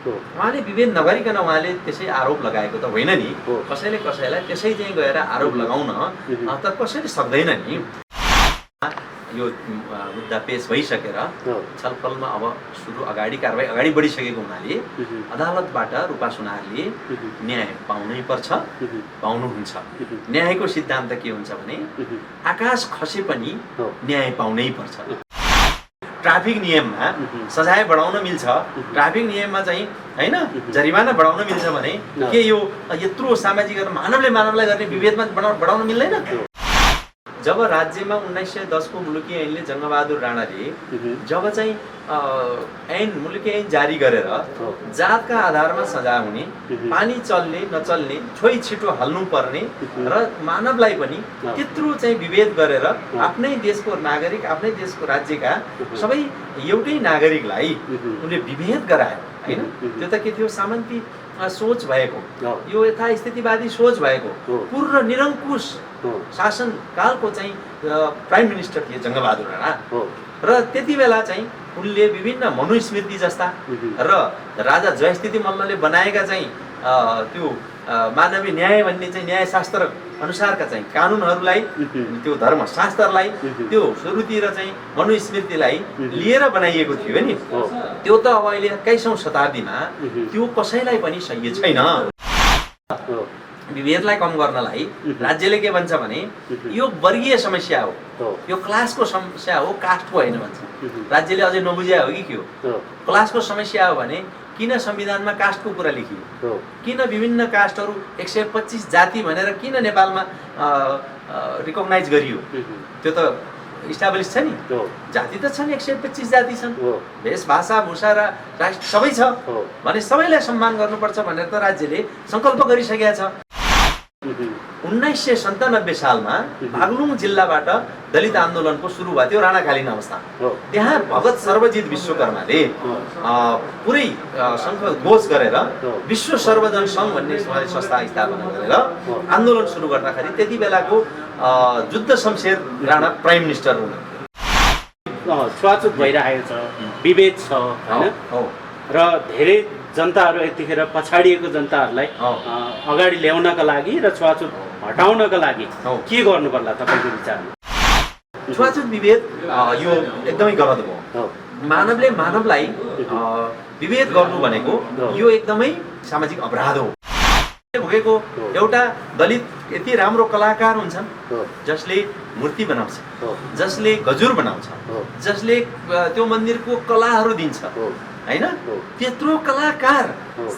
उहाँले विभेद नगरिकन उहाँले त्यसै आरोप लगाएको त होइन नि। कसैले कसैलाई त्यसै चाहिँ गएर आरोप लगाउन त कसैले सक्दैन नि। यो मुद्दा पेश भइसकेर छलफलमा अब अगाडि कारबाही अगाडि बढिसकेको हुनाले अदालतबाट रूपा सुनारले न्याय पाउनै पर्छ, पाउनुहुन्छ। न्यायको सिद्धान्त के हुन्छ भने आकाश खसे पनि न्याय पाउनै पर्छ। ट्राफिक नियममा सजाय बढाउन मिल्छ, ट्राफिक नियममा चाहिँ हैन जरिवाना बढाउन मिल्छ भने के यो यत्रो सामाजिक मानवले मानवलाई गर्ने विभेदमा बढाउन मिल्दैन? जब राज्यमा 1910 को मुलुकी ऐनले जङ्गबहादुर राणाले जब चाहिँ ऐन मुलुकी ऐन जारी गरेर जातका आधारमा सजाय हुने, पानी चल्ने नचल्ने, छोई छिटो हाल्नु पर्ने र मानवलाई पनि त्यत्रो चाहिँ विभेद गरेर आफ्नै देशको नागरिक, आफ्नै देशको राज्यका सबै एउटै नागरिकलाई उनले विभेद गरायो हैन। त्यो त के थियो? सामन्ती सोच भएको, यो यथास्थितिवादी सोच भएको, पूर्ण निरङ्कुश शासन कालको चाहिँ प्राइम मिनिस्टर थिए जङ्गबहादुर राणा। र त्यति बेला चाहिँ उनले विभिन्न मनुस्मृति जस्ता र राजा जयस्थिति मल्लले बनाएका चाहिँ त्यो मानवीय न्याय भन्ने चाहिँ न्यायशास्त्र अनुसारका चाहिँ कानुनहरूलाई, त्यो धर्मशास्त्रलाई, त्यो सुरुतिर चाहिँ मनुस्मृतिलाई लिएर बनाइएको थियो नि। त्यो त अब अहिले 21औं शताब्दीमा त्यो कसैलाई पनि सही छैन। विभेदलाई कम गर्नलाई राज्यले के भन्छ भने यो वर्गीय समस्या हो, यो क्लासको समस्या हो, कास्टको होइन भन्छ। राज्यले अझै नबुझ्या हो कि के हो? क्लासको समस्या हो भने किन संविधानमा कास्टको कुरा लेखियो? किन विभिन्न कास्टहरू 125 जाति भनेर किन नेपालमा रिकग्नाइज गरियो? त्यो त इस्टाब्लिस छ नि। जाति त छन्, 125 जाति छन्, भेष भाषा भूषा र राष्ट्र सबै छ भने सबैलाई सम्मान गर्नुपर्छ भनेर त राज्यले संकल्प गरिसकेका छ। 1997 सालमा बागलुङ जिल्लाबाट दलित आन्दोलनको सुरु भएको थियो राणाकालीन अवस्थामा। त्यहाँ भगत सर्वजित विश्वकर्माले पुरै सङ्घ उद्घोष गरेर विश्व सर्वजन सङ्घ भन्ने संस्था स्थापना गरेर आन्दोलन सुरु गर्दाखेरि त्यति बेलाको जुद्ध शमशेर राणा प्राइम मिनिस्टर हुनुहुन्थ्यो। छुवाछुत भइरहेको छ, विभेद छ हैन, र धेरै जनताहरू यतिखेर पछाडिएको जनताहरूलाई अगाडि ल्याउनका लागि र छुवाछुत हटाउनका लागि के गर्नु पर्ला तपाईको विचारमा? छुवाछुत विभेद यो एकदमै गलत हो। मानवले मानवलाई विभेद गर्नु भनेको यो एकदमै सामाजिक अपराध हो। भोगेको एउटा दलित यति राम्रो कलाकार हुन्छन् जसले मूर्ति बनाउँछ, जसले गजुर बनाउँछ, जसले त्यो मन्दिरको कलाहरू दिन्छ हैन। त्यत्रो कलाकार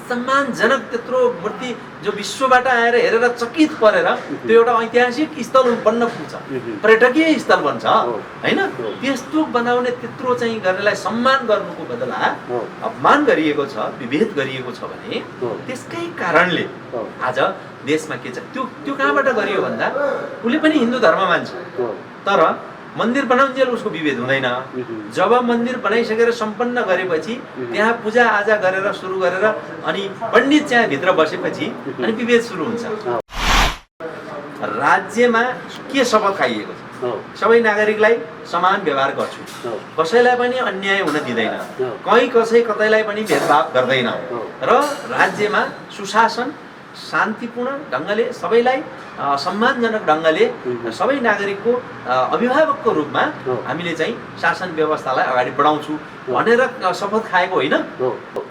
सम्मानजनक त्यत्रो मूर्ति जो विश्वबाट आएर हेरेर चकित परेर त्यो एउटा ऐतिहासिक स्थल बन्न पुग्छ, पर्यटकीय स्थल बन्छ हैन। त्यस्तो बनाउने त्यत्रो चाहिँ गर्नेलाई सम्मान गर्नुको बदला अपमान गरिएको छ, विभेद गरिएको छ भने त्यसकै कारणले आज देशमा के छ? त्यो कहाँबाट गरियो भन्दा उसले पनि हिन्दू धर्म मान्छ, तर मन्दिर बनाउन्जेल उसको विभेद हुँदैन। जब मन्दिर बनाइसकेर सम्पन्न गरेपछि त्यहाँ पूजा आजा गरेर सुरु गरेर अनि पण्डित चाहिँ भित्र बसेपछि अनि विभेद सुरु हुन्छ। राज्यमा के शपथ खाइएको छ? सबै नागरिकलाई समान व्यवहार गर्छु, कसैलाई पनि अन्याय हुन दिँदैन, कहीँ कसै कतैलाई पनि भेदभाव गर्दैन र राज्यमा सुशासन शान्तिपूर्ण ढङ्गले सबैलाई सम्मानजनक ढङ्गले सबै नागरिकको अभिभावकको रूपमा हामीले चाहिँ शासन व्यवस्थालाई अगाडि बढाउँछु भनेर शपथ खाएको होइन।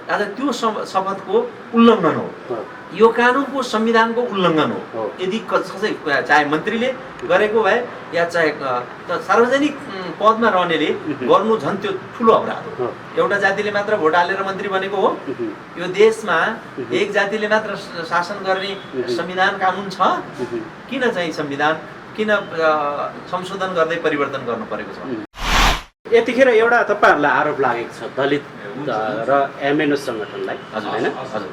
आज त्यो शपथको उल्लङ्घन हो, यो कानुनको संविधानको उल्लङ्घन हो। यदि कसै चाहे मन्त्रीले गरेको भए या चाहे सार्वजनिक पदमा रहनेले गर्नु झन् त्यो ठुलो अपराध हो। एउटा जातिले मात्र भोट हालेर मन्त्री बनेको हो? यो देशमा एक जातिले मात्र शासन गर्ने संविधान कानुन छ? किन चाहिँ संविधान किन संशोधन गर्दै परिवर्तन गर्नु परेको छ? यतिखेर एउटा तपाईहरुलाई आरोप लागेको छ दलित र एमएनओ संगठनलाई हैन,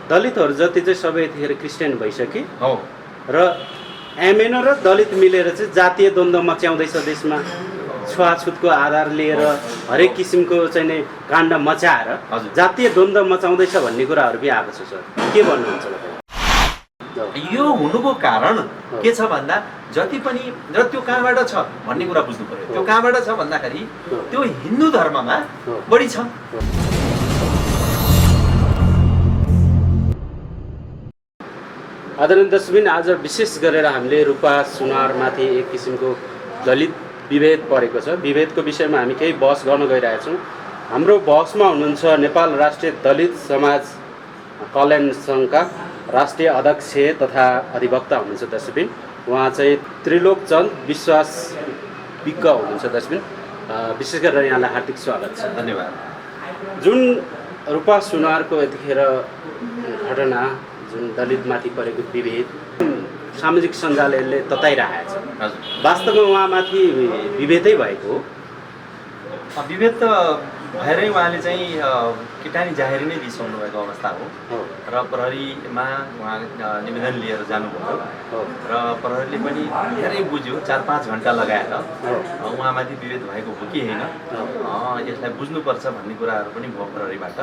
दलितहरु जति चाहिँ सबै यतिखेर क्रिस्चियन भइसके र एमएनओ र दलित मिलेर चाहिँ जातीय द्वन्द्व मच्याउँदैछ देशमा, छुवाछुतको आधार लिएर हरेक किसिमको चाहिँ नै काण्ड मचाएर जातीय द्वन्द्व मचाउँदैछ भन्ने कुराहरु पनि आएको छ सर, के भन्नुहुन्छ तपाईँ? यो हुनुको कारण के छ भन्दा जति पनि र त्यो कहाँबाट छ भन्ने कुरा बुझ्नु पर्यो। त्यो कहाँबाट छ भन्दाखेरि त्यो हिन्दू धर्ममा बढी छ। आदरणीय दर्शकबिन, आज विशेष गरेर हामीले रूपा सुनारमाथि एक किसिमको दलित विभेद परेको छ। विभेदको विषयमा हामी केही बहस गर्न गइरहेछौँ। हाम्रो बहसमा हुनुहुन्छ नेपाल राष्ट्रिय दलित समाज कल्याण सङ्घका राष्ट्रिय अध्यक्ष तथा अधिवक्ता हुनुहुन्छ दर्शकबिन। उहाँ चाहिँ त्रिलोकचन्द विश्वास विज्ञ हुनुहुन्छ दर्शकबिन। विशेष गरेर यहाँलाई हार्दिक स्वागत छ। धन्यवाद। जुन रूपा सुनारको यतिखेर घटना, जुन दलितमाथि परेको विभेद सामाजिक सञ्जालले तताइरहेको छ, वास्तवमा उहाँमाथि विभेदै भएको हो? विभेद त भएरै उहाँले चाहिँ किटानी जाहेरी नै दिइसक्नु भएको अवस्था हो र प्रहरीमा उहाँ निवेदन लिएर जानुभयो र प्रहरीले पनि धेरै बुझ्यो, 4-5 घन्टा लगाएर उहाँमाथि विभेद भएको हो कि होइन, यसलाई बुझ्नुपर्छ भन्ने कुराहरू पनि भयो प्रहरीबाट।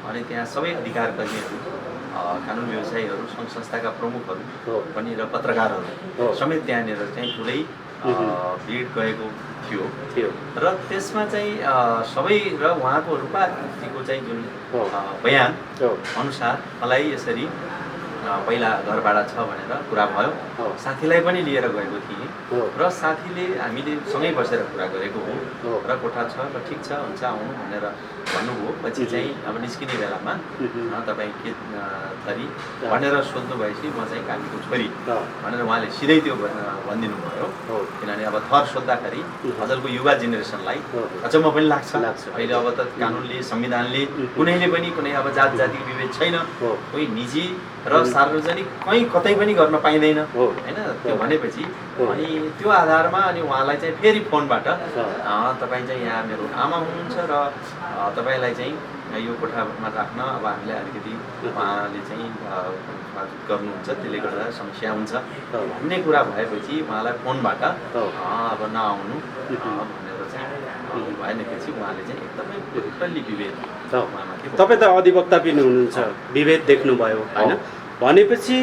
अनि त्यहाँ सबै अधिकार कर्मीहरू, कानुन व्यवसायीहरू, सङ्घ संस्थाका प्रमुखहरू पनि र पत्रकारहरू समेत त्यहाँनिर चाहिँ ठुलै भिड गएको थियो र त्यसमा चाहिँ सबै र उहाँको रूपाजीको चाहिँ जुन बयान अनुसार मलाई यसरी पहिला घर भाडा छ भनेर कुरा भयो। साथीलाई पनि लिएर गएको थिएँ र साथीले हामीले सँगै बसेर कुरा गरेको हो र कोठा छ र ठिक छ, हुन्छ आउनु भनेर भन्नुभयो। पछि चाहिँ अब निस्किने बेलामा तपाईँ के थरी भनेर सोध्नु भएपछि म चाहिँ काकीको छोरी भनेर उहाँले सिधै त्यो भनिदिनु भयो। किनभने अब थर सोद्धाखेरि अजलको युवा जेनेरेसनलाई अचम्म पनि लाग्छ। अहिले अब त कानुनले, संविधानले कुनैले पनि कुनै अब जात जातिको विभेद छैन, कोही निजी र सार्वजनिक कहीँ कतै पनि गर्न पाइँदैन होइन। त्यो भनेपछि अनि त्यो आधारमा अनि उहाँलाई चाहिँ फेरि फोनबाट तपाईँ चाहिँ यहाँ मेरो आमा हुनुहुन्छ र तपाईँलाई चाहिँ यो कोठामा राख्न अब हामीलाई अलिकति उहाँले चाहिँ गर्नुहुन्छ, त्यसले गर्दा समस्या हुन्छ भन्ने कुरा भएपछि उहाँलाई फोनबाट अब नआउनु भनेर चाहिँ भएपछि उहाँले चाहिँ एकदमै टोटल्ली विभेद उहाँमाथि। तपाईँ त अधिवक्ता पनि हुनुहुन्छ, विभेद देख्नुभयो होइन? भनेपछि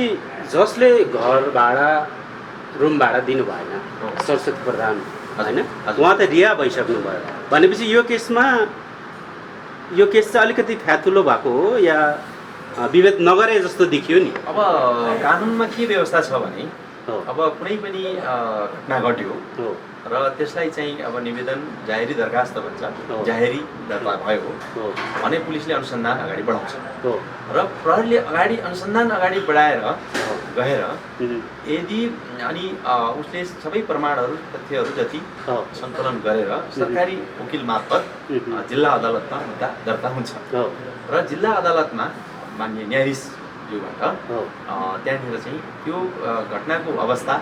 जसले घर भाडा, रुम भाडा दिनु भएन, सरस्वती प्रधान होइन, उहाँ त रिहा भइसक्नु भयो। भनेपछि यो केस चाहिँ अलिकति फ्यातुलो भएको हो या विभेद नगरे जस्तो देखियो नि? अब कानुनमा के व्यवस्था छ भने अब कुनै पनि घटना घट्यो र त्यसलाई चाहिँ अब निवेदन जाहेरी दरखास्त भन्छ, जाहेरी दर्ता भयो भने पुलिसले अनुसन्धान अगाडि बढाउँछ र प्रहरीले अनुसन्धान अगाडि बढाएर गएर यदि अनि उसले सबै प्रमाणहरू, तथ्यहरू जति सङ्कलन गरेर सरकारी वकिल मार्फत जिल्ला अदालतमा मुद्दा दर्ता हुन्छ र जिल्ला अदालतमा मान्य न्यायाधीशज्यूबाट त्यहाँनिर चाहिँ त्यो घटनाको अवस्था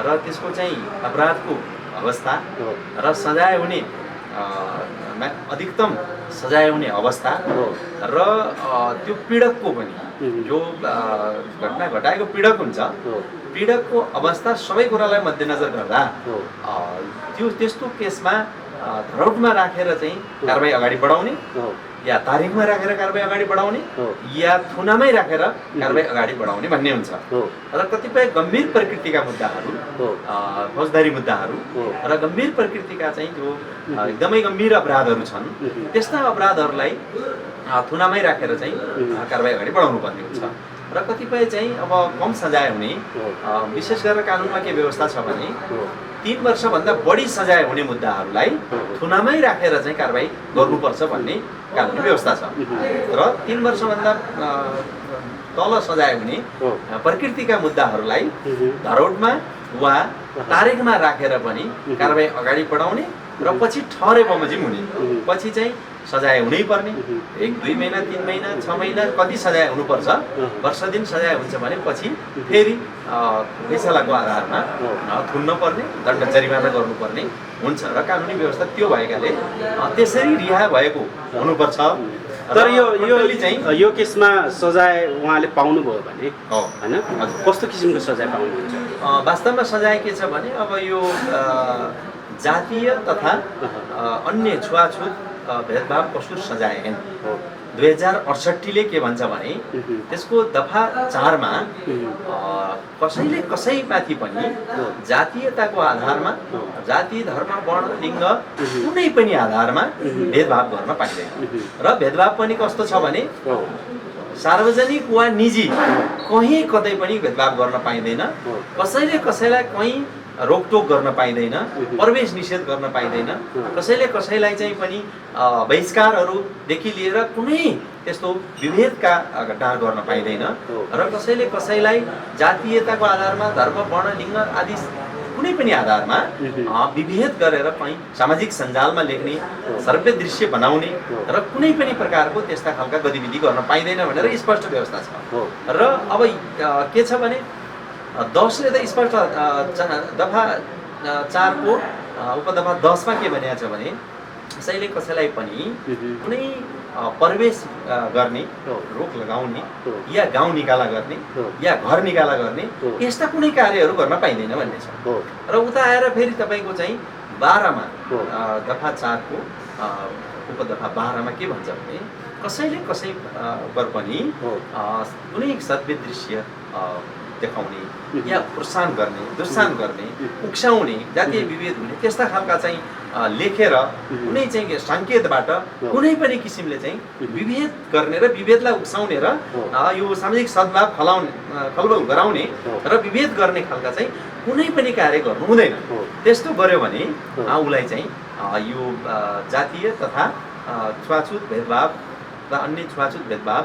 र त्यसको चाहिँ अपराधको अवस्था र सजाय हुने अधिकतम सजाय हुने अवस्था र त्यो पीडकको पनि जो घटना घटाएको पीडक हुन्छ, पीडकको अवस्था सबै कुरालाई मध्यनजर गर्दा त्यस्तो केसमा धरोटमा राखेर चाहिँ कारबाही अगाडि बढाउने या तारिखमा राखेर कारबाही अगाडि बढाउने या थुनामै राखेर कारबाही अगाडि बढाउने भन्ने हुन्छ। र कतिपय गम्भीर प्रकृतिका मुद्दाहरू, फौजदारी मुद्दाहरू र गम्भीर प्रकृतिका चाहिँ जो एकदमै गम्भीर अपराधहरू छन्, त्यस्ता अपराधहरूलाई थुनामै राखेर चाहिँ कारबाही अगाडि बढाउनु पर्ने हुन्छ। र कतिपय चाहिँ अब कम सजाय हुने, विशेष गरेर कानुनमा के व्यवस्था छ भने 3 वर्षभन्दा बढी सजाय हुने मुद्दाहरूलाई थुनामै राखेर चाहिँ कारबाही गर्नुपर्छ भन्ने कानुनी व्यवस्था छ। र 3 वर्षभन्दा तल सजाय हुने प्रकृतिका मुद्दाहरूलाई धरोटमा वा तारिखमा राखेर पनि कारबाही अगाडि बढाउने र पछि ठहरे बमोजिम हुने, पछि चाहिँ सजाय हुनै पर्ने, 1-2 महिना, 3 महिना, 6 महिना कति सजाय हुनुपर्छ, वर्ष दिन सजाय हुन्छ भने पछि फेरि फैसलाको आधारमा थुन्न पर्ने, दण्ड जरिमाना गर्नुपर्ने हुन्छ र कानुनी व्यवस्था त्यो भएकाले त्यसरी रिहा भएको हुनुपर्छ। तर यो केसमा सजाय उहाँले पाउनुभयो भने होइन, कस्तो किसिमको सजाय पाउनुहुन्छ? वास्तवमा सजाय के छ भने अब यो जातीय तथा अन्य छुवाछुत भेदभाव कसुर सजाय ऐन 2068ले के भन्छ भने त्यसको दफा 4 मा कसैले कसैमाथि पनि जातीयताको आधारमा, जाति, धर्म, वर्ण, लिङ्ग कुनै पनि आधारमा भेदभाव गर्न पाइँदैन। र भेदभाव पनि कस्तो छ भने सार्वजनिक वा निजी कहीँ कतै पनि भेदभाव गर्न पाइँदैन, कसैले कसैलाई कहीँ रोकटोक गर्न पाइँदैन, प्रवेश निषेध गर्न पाइँदैन, कसैले कसैलाई चाहिँ पनि बहिष्कारहरूदेखि लिएर कुनै त्यस्तो विभेदका घटना गर्न पाइँदैन र कसैले कसैलाई जातीयताको आधारमा धर्म वर्ण लिङ्ग आदि कुनै पनि आधारमा विभेद गरेर कहीँ सामाजिक सञ्जालमा लेख्ने, सर्वे दृश्य बनाउने र कुनै पनि प्रकारको त्यस्ता खालका गतिविधि गर्न पाइँदैन भनेर स्पष्ट व्यवस्था छ। र अब के छ भने 10 ले त स्पष्ट दफा 4 को उपदफा 10 मा के भनिएको छ भने कसैले कसैलाई पनि कुनै प्रवेश गर्ने, रोक लगाउने या गाउँ निकाला गर्ने या घर निकाला गर्ने यस्ता कुनै कार्यहरू गर्न पाइँदैन भन्ने छ। र उता आएर फेरि तपाईँको चाहिँ 12 मा दफा 4 को उपदफा 12 मा के भन्छ भने कसैले कसै पर पनि कुनै सभ्य दृश्य देखाउने या प्रोत्साहन गर्ने, दुर्सान गर्ने, उक्साउने, जातीय विभेद हुने त्यस्ता खालका चाहिँ लेखेर कुनै चाहिँ सङ्केतबाट कुनै पनि किसिमले चाहिँ विभेद गर्ने र विभेदलाई उक्साउने र यो सामाजिक सद्भाव खलबल गराउने र विभेद गर्ने खालका चाहिँ कुनै पनि कार्य गर्नु हुँदैन। त्यस्तो गर्यो भने उसलाई चाहिँ यो जातीय तथा छुवाछुत भेदभाव र अन्य छुवाछुत भेदभाव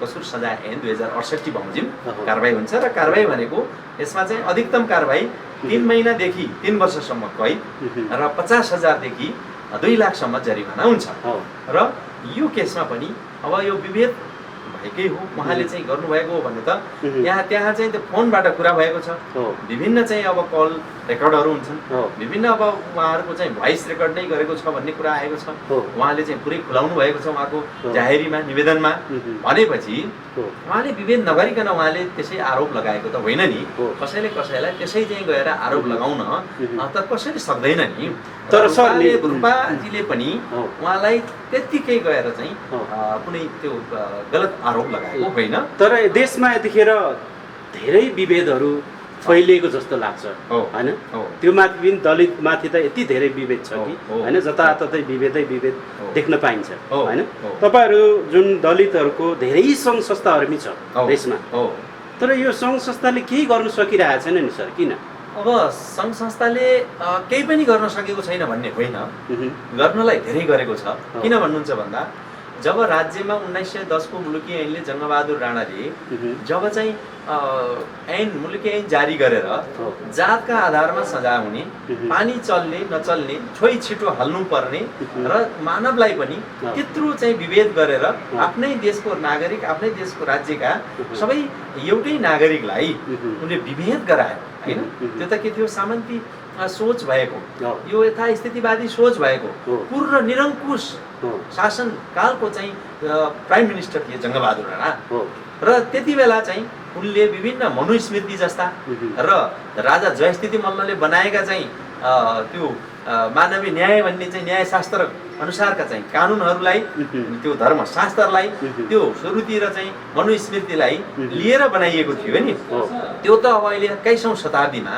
कसुर सजाय ऐन 2068 बमोजिम कारबाही हुन्छ र कारबाही भनेको यसमा चाहिँ अधिकतम कारबाही 3 महिनादेखि 3 वर्षसम्म कैद र 50,000 देखि 2 लाखसम्म जरिवाना हुन्छ। र यो केसमा पनि अब यो विभेद भएकै हो, उहाँले चाहिँ गर्नुभएको हो भने त त्यहाँ चाहिँ त्यो फोनबाट कुरा भएको छ, विभिन्न चाहिँ अब कल रेकर्डहरू हुन्छन्, विभिन्न अब उहाँहरूको चाहिँ भोइस रेकर्ड नै गरेको छ भन्ने कुरा आएको छ, उहाँले चाहिँ पुरै खुलाउनु भएको छ उहाँको जाहेरीमा निवेदनमा। भनेपछि उहाँले विभेद नगरिकन उहाँले त्यसै आरोप लगाएको त होइन नि, कसैले कसैलाई त्यसै चाहिँ गएर आरोप लगाउन त कसैले सक्दैन नि। तर रूपाजीले पनि उहाँलाई त्यत्तिकै गएर चाहिँ कुनै त्यो गलत आरोप लगाएको होइन। तर देशमा यतिखेर धेरै विभेदहरू फैलिएको जस्तो लाग्छ हैन? त्यो माथि पनि दलित माथि त यति धेरै विभेद छ कि हैन, जताततै विभेदै विभेद देख्न पाइन्छ हैन? तपाईहरु जुन दलितहरुको धेरै सङ्घ संस्थाहरु पनि छ देशमा, तर यो सङ्घ संस्थाले केही गर्न सकिरहेको छैन नि सर, किन? अब सङ्घ संस्थाले केही पनि गर्न सकेको छैन भन्ने होइन, गर्नलाई धेरै गरेको छ। किन भन्नुहुन्छ भन्दा जब राज्यमा 1910 को मुलुकी ऐनले जङ्गबहादुर राणाले जब चाहिँ ऐन मुलुकी ऐन जारी गरेर जातका आधारमा सजाय हुने, पानी चल्ने नचल्ने, छोइ छिटो हाल्नु पर्ने र मानवलाई पनि त्यत्रो चाहिँ विभेद गरेर आफ्नै देशको नागरिक, आफ्नै देशको राज्यका सबै एउटै नागरिकलाई उनले विभेद गरायो हैन? त्यो त के थियो? सामन्ती सोच भएको, यो यथास्थितिवादी सोच भएको, पूर्ण निरङ्कुश शासन कालको चाहिँ प्राइम मिनिस्टर थिए जङ्गबहादुर राणा। र त्यति बेला चाहिँ उनले विभिन्न मनुस्मृति जस्ता र राजा जयस्थिति मल्लले बनाएका चाहिँ त्यो मानवीय न्याय भन्ने चाहिँ न्यायशास्त्र अनुसारका चाहिँ कानुनहरूलाई, त्यो धर्मशास्त्रलाई, त्यो सुरुतिर चाहिँ मनुस्मृतिलाई लिएर बनाइएको थियो नि। त्यो त अब अहिले 21औं शताब्दीमा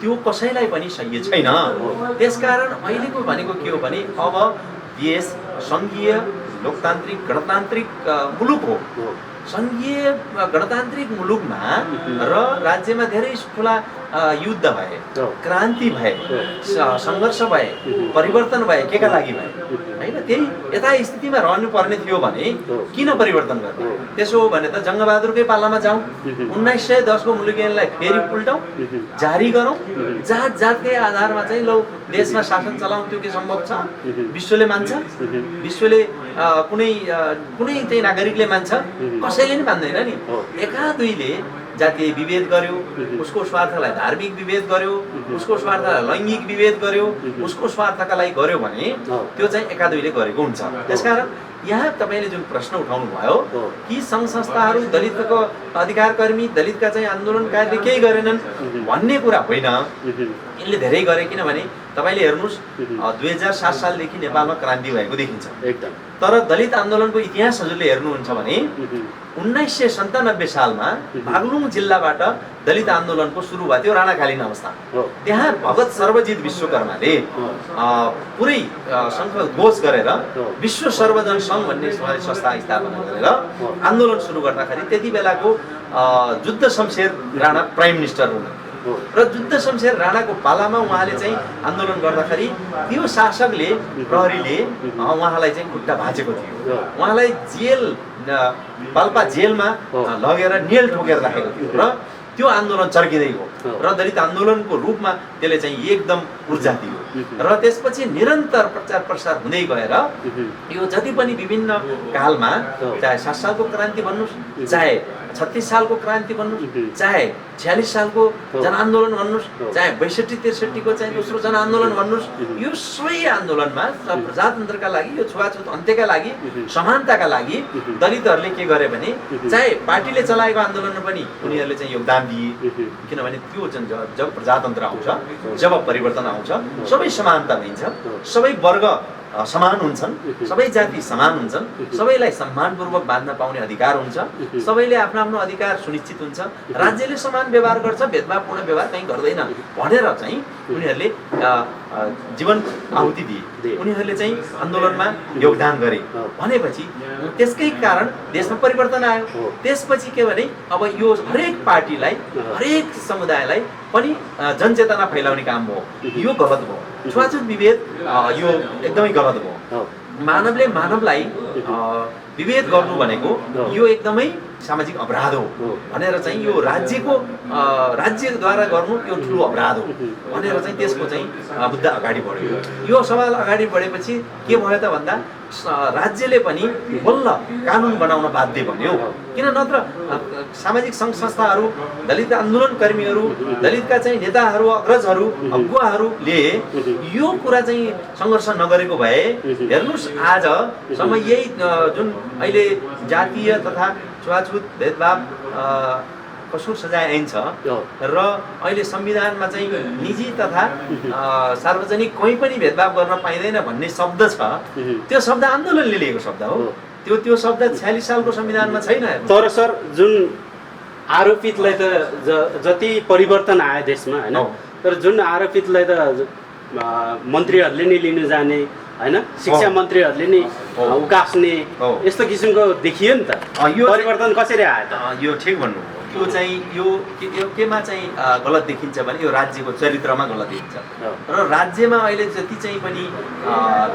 त्यो कसैलाई पनि सही छैन। त्यसकारण अहिलेको भनेको के हो भने अब देश सङ्घीय लोकतान्त्रिक गणतान्त्रिक मुलुक हो। सङ्घीय गणतान्त्रिक मुलुकमा र राज्यमा धेरै ठुला युद्ध भए, क्रान्ति भए, सङ्घर्ष भए, परिवर्तन भए, केका लागि भए हैन? त्यही यथास्थितिमा रहनु पर्ने थियो भने किन परिवर्तन गर्ने? त्यसो हो भने त जङ्गबहादुरकै पालामा जाउँ, 1910 को मुलुकी ऐनलाई फेरि उल्टाउँ, जारी गरौँ, जात जातकै आधारमा चाहिँ लौ देशमा शासन चलाउँ। त्यो के सम्भव छ? विश्वले मान्छ? विश्वले कुनै चाहिँ नागरिकले मान्छ? कसैले नि मान्दैन नि। एका दुईले जातीय विभेद गर्यो, उसको स्वार्थलाई धार्मिक विभेद गर्यो, उसको स्वार्थलाई लैङ्गिक विभेद गर्यो, उसको स्वार्थका लागि गर्यो भने त्यो चाहिँ एका दुईले गरेको हुन्छ। त्यसकारण यहाँ तपाईँले जुन प्रश्न उठाउनु भयो कि सङ्घ संस्थाहरू दलितको अधिकारकर्मी, दलितका चाहिँ आन्दोलनकारीले केही गरेनन् भन्ने कुरा होइन। यिनले धेरै गरे, किनभने तपाईँले हेर्नुहोस् 2007 सालदेखि नेपालमा क्रान्ति भएको देखिन्छ एकदम। तर दलित आन्दोलनको इतिहास हजुरले हेर्नुहुन्छ भने 1997 सालमा बागलुङ जिल्लाबाट दलित आन्दोलनको सुरु भएको थियो राणाकालीन अवस्था। त्यहाँ भगत सर्वजित विश्वकर्माले पुरै सङ्घ उद्घोष गरेर विश्व सर्वजन सङ्घ भन्ने संस्था स्थापना गरेर आन्दोलन सुरु गर्दाखेरि त्यति बेलाको जुद्ध शमशेर राणा प्राइम मिनिस्टर हुनुहुन्थ्यो र जुद्ध शमशेर राणाको पालामा उहाँले चाहिँ आन्दोलन गर्दाखेरि त्यो शासकले प्रहरीले उहाँलाई चाहिँ खुट्टा भाँचेको थियो। उहाँलाई जेल पाल्पा जेलमा लगेर नेल ठोकेर राखेको थियो र त्यो आन्दोलन चर्किँदै हो र दलित आन्दोलनको रूपमा त्यसले चाहिँ एकदम ऊर्जा दियो र त्यसपछि निरन्तर प्रचार प्रसार हुँदै गएर यो जति पनि विभिन्न कालमा चाहे 7 सालको क्रान्ति भन्नुहोस्, चाहे 36 सालको क्रान्ति भन्नुहोस्, चाहे 46 सालको जनआन्दोलन भन्नुहोस्, चाहे 62-63 को चाहिँ दोस्रो जनआन्दोलन भन्नुहोस्, यो सबै आन्दोलनमा प्रजातन्त्रका लागि, यो छुवाछुत अन्त्यका लागि, समानताका लागि दलितहरूले के गरे भने चाहे पार्टीले चलाएको आन्दोलनमा पनि उनीहरूले चाहिँ योगदान दिए। किनभने त्यो जब प्रजातन्त्र आउँछ, जब परिवर्तन आउँछ, सबै समानता भइन्छ, सबै वर्ग समान हुन्छन्, सबै जाति समान हुन्छन्, सबैलाई सम्मानपूर्वक बाँध्न पाउने अधिकार हुन्छ, सबैले आफ्नो आफ्नो अधिकार सुनिश्चित हुन्छ, राज्यले समान व्यवहार गर्छ, भेदभावपूर्ण व्यवहार कहीँ गर्दैन भनेर चाहिँ उनीहरूले जीवन आहुति दिए, उनीहरूले चाहिँ आन्दोलनमा योगदान गरे भनेपछि त्यसकै कारण देशमा परिवर्तन आयो। त्यसपछि के भने अब यो हरेक पार्टीलाई, हरेक समुदायलाई पनि जनचेतना फैलाउने काम हो, यो गलत भयो। छुवाछुत विभेद यो एकदमै गलत भयो। मानवले मानवलाई विभेद गर्नु भनेको यो एकदमै सामाजिक अपराध हो भनेर चाहिँ यो राज्यद्वारा गर्नु यो ठुलो अपराध हो भनेर चाहिँ त्यसको चाहिँ मुद्दा अगाडि बढ्यो। यो सवाल अगाडि बढेपछि के भयो त भन्दा राज्यले पनि बल्ल कानुन बनाउन बाध्य बन्यो। किन नत्र सामाजिक सङ्घ संस्थाहरू, दलित आन्दोलन कर्मीहरू, दलितका चाहिँ नेताहरू, अग्रजहरू, अगुवाहरूले यो कुरा चाहिँ सङ्घर्ष नगरेको भए हेर्नुहोस् आजसम्म यही जुन अहिले जातीय तथा छुवाछुत भेदभाव कसुर सजाय ऐन छ र अहिले संविधानमा चाहिँ निजी तथा सार्वजनिक कोही पनि भेदभाव गर्न पाइँदैन भन्ने शब्द छ, त्यो शब्द आन्दोलनले लिएको शब्द हो। त्यो शब्द 46 सालको संविधानमा छैन। तर सर जुन आरोपितलाई त जति परिवर्तन आयो देशमा हैन, तर जुन आरोपितलाई त मन्त्रीहरूले नै लिनु जाने हैन, शिक्षा मन्त्रीहरूले नै उकास्ने यस्तो किसिमको देखियो नि त। यो परिवर्तन कसरी आयो त? यो ठिक भन्नु। यो चाहिँ यो केमा चाहिँ गलत देखिन्छ भने यो राज्यको चरित्रमा गलत देखिन्छ र राज्यमा अहिले जति चाहिँ पनि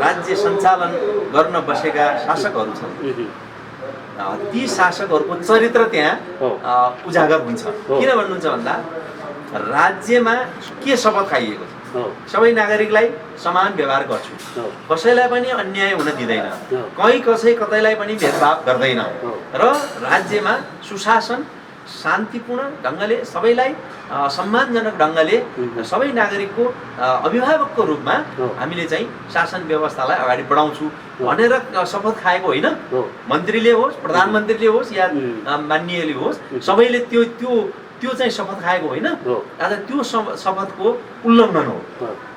राज्य सञ्चालन गर्न बसेका शासकहरू छन् ती शासकहरूको चरित्र त्यहाँ उजागर हुन्छ। किन भन्नुहुन्छ भन्दा राज्यमा के शपथ खाइएको छ, सबै नागरिकलाई समान व्यवहार गर्छु, कसैलाई पनि अन्याय हुन दिँदैन, कहीँ कतैलाई पनि भेदभाव गर्दैन र राज्यमा सुशासन शान्तिपूर्ण ढङ्गले सबैलाई सम्मानजनक ढङ्गले सबै नागरिकको अभिभावकको रूपमा हामीले चाहिँ शासन व्यवस्थालाई अगाडि बढाउँछु भनेर शपथ खाएको होइन। मन्त्रीले होस्, प्रधानमन्त्रीले होस् या माननीयले होस्, सबैले त्यो चाहिँ शपथ खाएको होइन। आज त्यो शपथको उल्लङ्घन हो,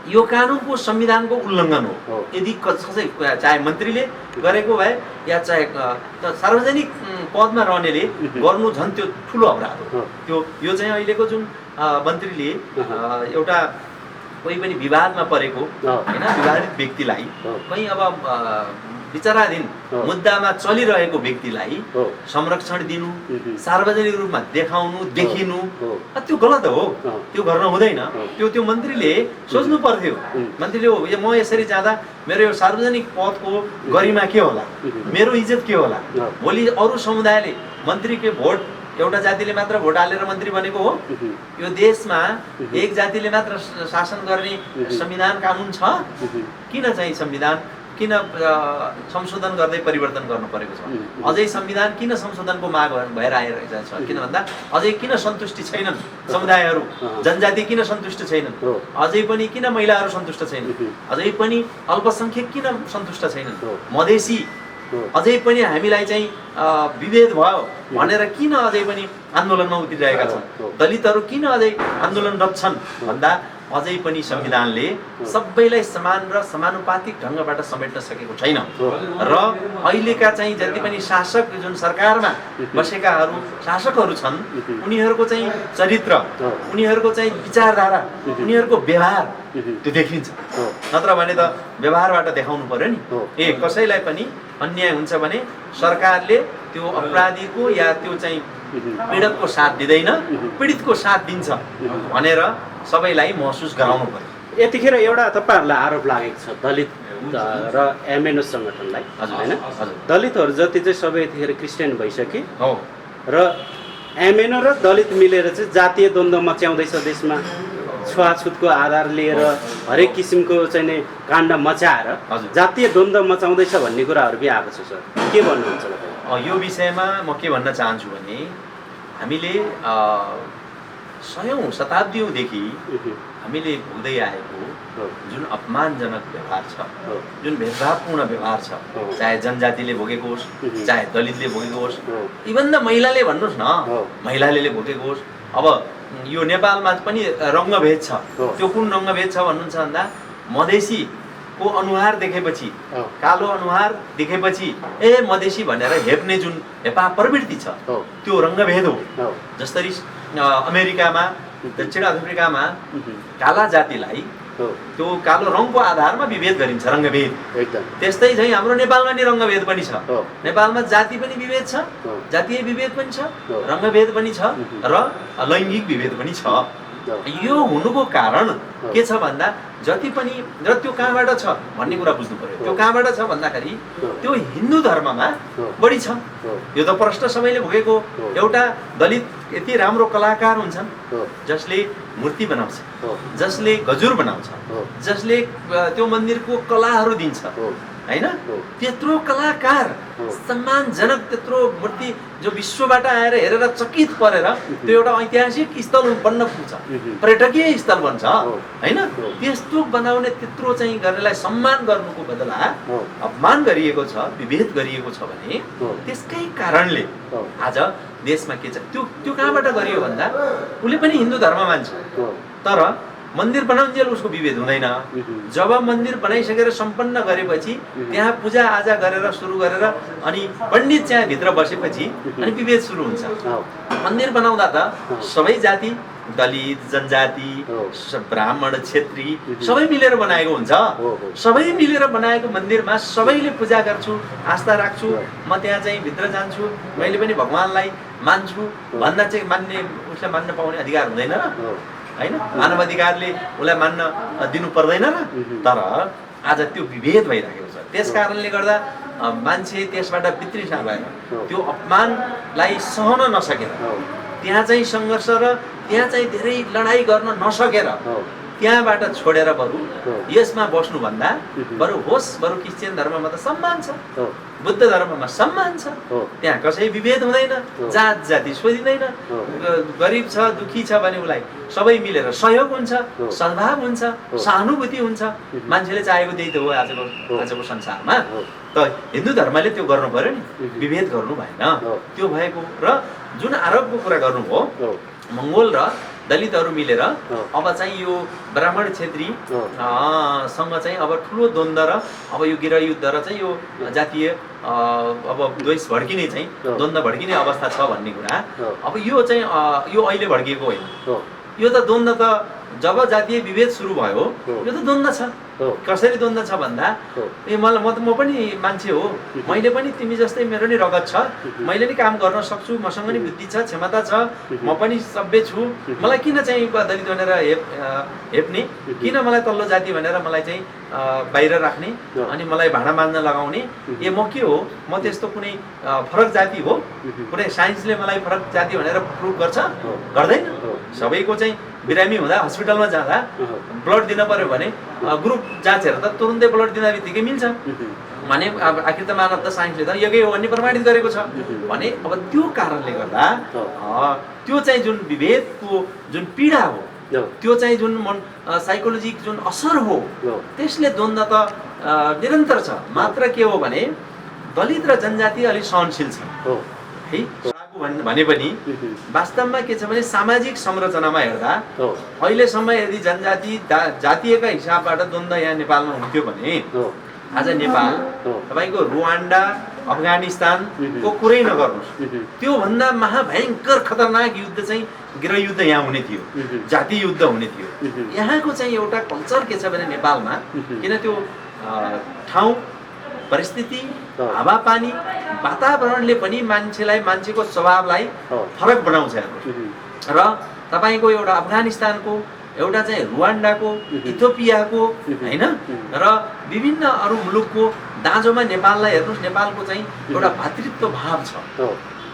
यो कानुनको संविधानको उल्लङ्घन हो। यदि कसै चाहे मन्त्रीले गरेको भए या चाहे सार्वजनिक पदमा रहनेले गर्नु झन् त्यो ठुलो अपराध हो। यो चाहिँ अहिलेको जुन मन्त्रीले एउटा कोही पनि विवादमा परेको होइन, विवादित व्यक्तिलाई कहीँ अब विचाराधीन मुद्दामा चलिरहेको व्यक्तिलाई संरक्षण दिनु, सार्वजनिक रूपमा देखाउनु, देखिनु त्यो गलत हो, त्यो गर्न हुँदैन। त्यो मन्त्रीले सोच्नु पर्थ्यो। मन्त्रीले हो म यसरी जाँदा मेरो यो सार्वजनिक पदको गरिमा के होला, मेरो इज्जत के होला। भोलि अरू समुदायले मन्त्रीको भोट एउटा जातिले मात्र भोट हालेर मन्त्री बनेको हो। यो देशमा एक जातिले मात्र शासन गर्ने संविधान कानुन छ। किन चाहिँ संविधान किन संशोधन गर्दै परिवर्तन गर्नु परेको छ? अझै संविधान किन संशोधनको माग भएर आइरहेको छ? किन भन्दा अझै किन सन्तुष्टि छैनन् समुदायहरू, जनजाति किन सन्तुष्ट छैनन्, अझै पनि किन महिलाहरू सन्तुष्ट छैनन्, अझै पनि अल्पसङ्ख्यक किन सन्तुष्ट छैनन्, मधेसी अझै पनि हामीलाई चाहिँ विभेद भयो भनेर किन अझै पनि आन्दोलनमा उत्रिरहेका छन्, दलितहरू किन अझै आन्दोलनरत छन् भन्दा अझै पनि संविधानले सबैलाई समान र समानुपातिक ढङ्गबाट समेट्न सकेको छैन र अहिलेका चाहिँ जति पनि शासक जुन सरकारमा बसेकाहरू शासकहरू छन् उनीहरूको चाहिँ चरित्र उनीहरूको चाहिँ विचारधारा उनीहरूको व्यवहार त्यो देखिन्छ नत्र भने त व्यवहारबाट देखाउनु पर्यो नि कसैलाई पनि अन्याय हुन्छ भने सरकारले त्यो अपराधीको या त्यो चाहिँ पीडितको साथ दिँदैन पीडितको साथ दिन्छ भनेर सबैलाई महसुस गराउनु पर्यो। यतिखेर एउटा तपाईहरुलाई आरोप लागेको छ दलित र एमएनओ संगठनलाई हैन दलितहरु जति चाहिँ सबै यतिखेर क्रिस्चियन भइसके र एमएनओ र दलित मिलेर चाहिँ जातीय द्वन्द्व मच्याउँदैछ देशमा छुवाछुतको आधार लिएर हरेक किसिमको चाहिँ काण्ड मचाएर जातीय द्वन्द्व मचाउँदैछ भन्ने कुराहरु पनि आएको छ सर के भन्नुहुन्छ यो विषयमा म के भन्न चाहन्छु भने हामीले सयौं शताब्दीदेखि हामीले भोग्दै आएको जुन अपमानजनक व्यवहार छ जुन भेदभावपूर्ण व्यवहार छ चाहे जनजातिले भोगेको होस् चाहे दलितले भोगेको होस् इभन द महिलाले भन्नुहोस् न महिलाले भोगेको होस् अब यो नेपालमा पनि रङ्गभेद छ त्यो कुन रङ्गभेद छ भन्नुहुन्छ भन्दा मधेसीको अनुहार देखेपछि कालो अनुहार देखेपछि मधेसी भनेर हेप्ने जुन हेपा प्रवृत्ति छ त्यो रङ्गभेद हो। जसरी अमेरिकामा दक्षिण अफ्रिकामा काला जातिलाई त्यो कालो रङको आधारमा विभेद गरिन्छ रङ्गभेद त्यस्तै चाहिँ हाम्रो नेपालमा नि रङ्गभेद पनि छ नेपालमा जाति पनि विभेद छ जातीय विभेद पनि छ रङ्गभेद पनि छ र लैङ्गिक विभेद पनि छ। यो हुनुको कारण के छ भन्दा जति पनि र त्यो कहाँबाट छ भन्ने कुरा बुझ्नु पर्यो। त्यो कहाँबाट छ भन्दाखेरि त्यो हिन्दू धर्ममा बढी छ। यो त प्रश्न सबैले भोगेको एउटा दलित यति राम्रो कलाकार हुन्छन् जसले मूर्ति बनाउँछ जसले गजुर बनाउँछ जसले त्यो मन्दिरको कलाहरू दिन्छ हैन त्यत्रो कलाकार सम्मानजनक त्यत्रो मूर्ति जो विश्वबाट आएर हेरेर चकित परेर त्यो एउटा ऐतिहासिक स्थल बन्न पुग्छ पर्यटकीय स्थल बन्छ हैन त्यस्तो बनाउने त्यत्रो चाहिँ गर्नेलाई सम्मान गर्नुको बदला अपमान गरिएको छ विभेद गरिएको छ भने त्यसकै कारणले आज देशमा के छ त्यो कहाँबाट गरियो भन्दा उले पनि हिन्दू धर्म मान्छ तर मन्दिर बनाउन्जेल उसको विभेद हुँदैन। जब मन्दिर बनाइसकेर सम्पन्न गरेपछि त्यहाँ पूजा आजा गरेर सुरु गरेर अनि पण्डित चाहिँ भित्र बसेपछि अनि विभेद सुरु हुन्छ। मन्दिर बनाउँदा त सबै जाति दलित जनजाति ब्राह्मण क्षेत्री सबै मिलेर बनाएको हुन्छ। सबै मिलेर बनाएको मन्दिरमा सबैले पूजा गर्छु आस्था राख्छु म त्यहाँ चाहिँ भित्र जान्छु मैले पनि भगवानलाई मान्छु भन्दा चाहिँ मान्ने उसलाई मान्न पाउने अधिकार हुँदैन र हैन मानव अधिकारले उसलाई मान्न दिनु पर्दैन र। तर आज त्यो विभेद भइरहेको छ त्यस कारणले गर्दा मान्छे त्यसबाट वितृष्णा भएर त्यो अपमानलाई सहन नसकेर त्यहाँ चाहिँ सङ्घर्ष र त्यहाँ चाहिँ धेरै लडाई गर्न नसकेर त्यहाँबाट छोडेर बरु यसमा बस्नु भन्दा बरु होस् बरु क्रिस्चियन धर्ममा त सम्मान छ बुद्ध धर्ममा सम्मान छ त्यहाँ कसै विभेद हुँदैन जात जाति सोधिँदैन गरिब छ दुखी छ भने उसलाई सबै मिलेर सहयोग हुन्छ सद्भाव हुन्छ सहानुभूति हुन्छ मान्छेले चाहेको त्यही त हो आजको संसारमा। त हिन्दू धर्मले त्यो गर्नु पर्यो नि विभेद गर्नु भएन त्यो भएको र जुन आरोपको कुरा गर्नुभयो मंगोल र दलितहरू मिलेर अब चाहिँ यो ब्राह्मण क्षेत्री सँग चाहिँ अब ठुलो द्वन्द्व र अब यो गृह युद्ध र चाहिँ यो जातीय अब द्वेष भड्किने चाहिँ द्वन्द्व भड्किने अवस्था छ भन्ने कुरा अब यो चाहिँ यो अहिले भड्किएको होइन यो त द्वन्द्व त जब जातीय विभेद सुरु भयो यो त द्वन्द्व छ। कसरी द्वन्द्व छ भन्दा म पनि मान्छे हो मैले पनि तिमी जस्तै मेरो नि रगत छ मैले नि काम गर्न सक्छु मसँग नि बुद्धि छ क्षमता छ म पनि सभ्य छु मलाई किन चाहिँ दलित भनेर हेप्ने किन मलाई तल्लो जाति भनेर मलाई चाहिँ बाहिर राख्ने अनि मलाई भाडा मान्न लगाउने म के हो म त्यस्तो कुनै फरक जाति हो कुनै साइन्सले मलाई फरक जाति भनेर प्रुभ गर्छ गर्दैन। सबैको चाहिँ बिरामी हुँदा हस्पिटलमा जाँदा ब्लड दिन पर्यो भने ग्रुप जाँचेर त तुरुन्तै ब्लड दिँदा बित्तिकै मिल्छ भने अब आखिर त मानव त साइन्सले त यही हो भन्ने प्रमाणित गरेको छ भने अब त्यो कारणले गर्दा त्यो चाहिँ जुन विभेदको जुन पीडा हो त्यो चाहिँ जुन साइकोलोजिक जुन असर हो त्यसले द्वन्द्व त निरन्तर छ। मात्र के हो भने दलित र जनजाति अलि सहनशील छ है लागु भने पनि वास्तवमा के छ भने सामाजिक संरचनामा हेर्दा अहिलेसम्म यदि जनजाति जातीयका हिसाबबाट द्वन्द्व यहाँ नेपालमा हुन्थ्यो भने आज नेपाल तपाईँको रुवान्डा अफगानिस्तानको कुरै नगर्नुहोस्, त्योभन्दा महाभयङ्कर खतरनाक युद्ध चाहिँ गृहयुद्ध यहाँ हुने थियो, जातीय युद्ध हुने थियो। यहाँको चाहिँ एउटा कल्चर के छ भने नेपालमा, किन त्यो ठाउँ परिस्थिति हावापानी वातावरणले पनि मान्छेको स्वभावलाई फरक बनाउँछ। र तपाईँको एउटा अफगानिस्तानको, एउटा चाहिँ रुवान्डाको, इथियोपियाको हैन, र विभिन्न अरू मुलुकको दाँजोमा नेपाललाई हेर्नुहोस्, नेपालको चाहिँ एउटा भातृत्व भाव छ।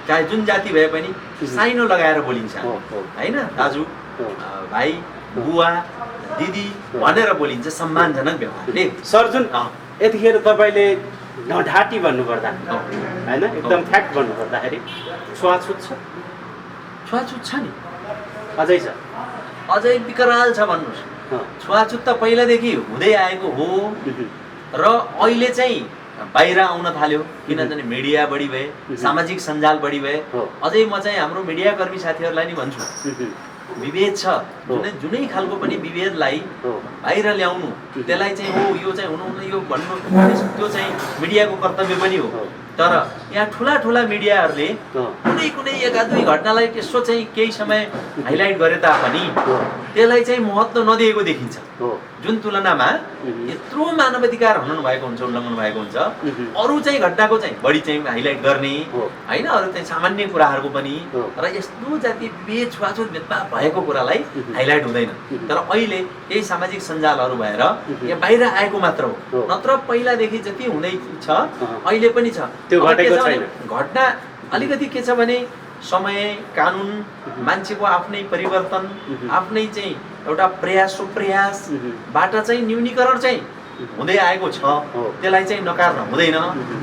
चाहे जुन जाति भए पनि साइनो लगाएर बोलिन्छ हैन, दाजु भाइ बुवा दिदी भनेर बोलिन्छ सम्मानजनक व्यवहारले। सर, जुन यतिखेर तपाईँले ढाँटी भन्नुपर्दा हैन, एकदम फ्याक्ट भन्नुपर्दाखेरि छुवाछुत छ? छुवाछुत छ नि, अझै छ, अझै विकराल छ भन्नुहोस्। छुवाछुत त पहिलादेखि हुँदै आएको हो र अहिले चाहिँ बाहिर आउन थाल्यो, किनभने मिडिया बढी भए, सामाजिक सञ्जाल बढी भए। अझै म चाहिँ हाम्रो मिडियाकर्मी साथीहरूलाई नि भन्छु, विभेद छ, जुनै खालको पनि विभेदलाई बाहिर ल्याउनु, त्यसलाई चाहिँ हो यो चाहिँ हुनुहुन्न यो भन्नु, त्यो चाहिँ मिडियाको कर्तव्य पनि हो। तर यहाँ ठुला मिडियाहरूले कुनै एका दुई घटनालाई त्यसो चाहिँ केही समय हाइलाइट गरे तापनि त्यसलाई चाहिँ महत्त्व नदिएको देखिन्छ। जुन तुलनामा यत्रो मानवाधिकार हनन भएको हुन्छ, उल्लङ्घन भएको हुन्छ, अरू चाहिँ घटनाको चाहिँ बढी चाहिँ हाइलाइट गर्ने होइन, अरू चाहिँ सामान्य कुराहरूको पनि। र यस्तो जाति विभेद छुवाछुत भेदभाव भएको कुरालाई हाइलाइट हुँदैन। तर अहिले यही सामाजिक सञ्जालहरू भएर यहाँ बाहिर आएको मात्र हो, नत्र पहिलादेखि जति हुँदै छ अहिले पनि छ। घटना अलिकति के छ भने समय, कानुन, मान्छेको आफ्नै परिवर्तन, आफ्नै चाहिँ एउटा प्रयासबाट चाहिँ न्यूनीकरण चाहिँ हुँदै आएको छ, त्यसलाई चाहिँ नकार्न हुँदैन।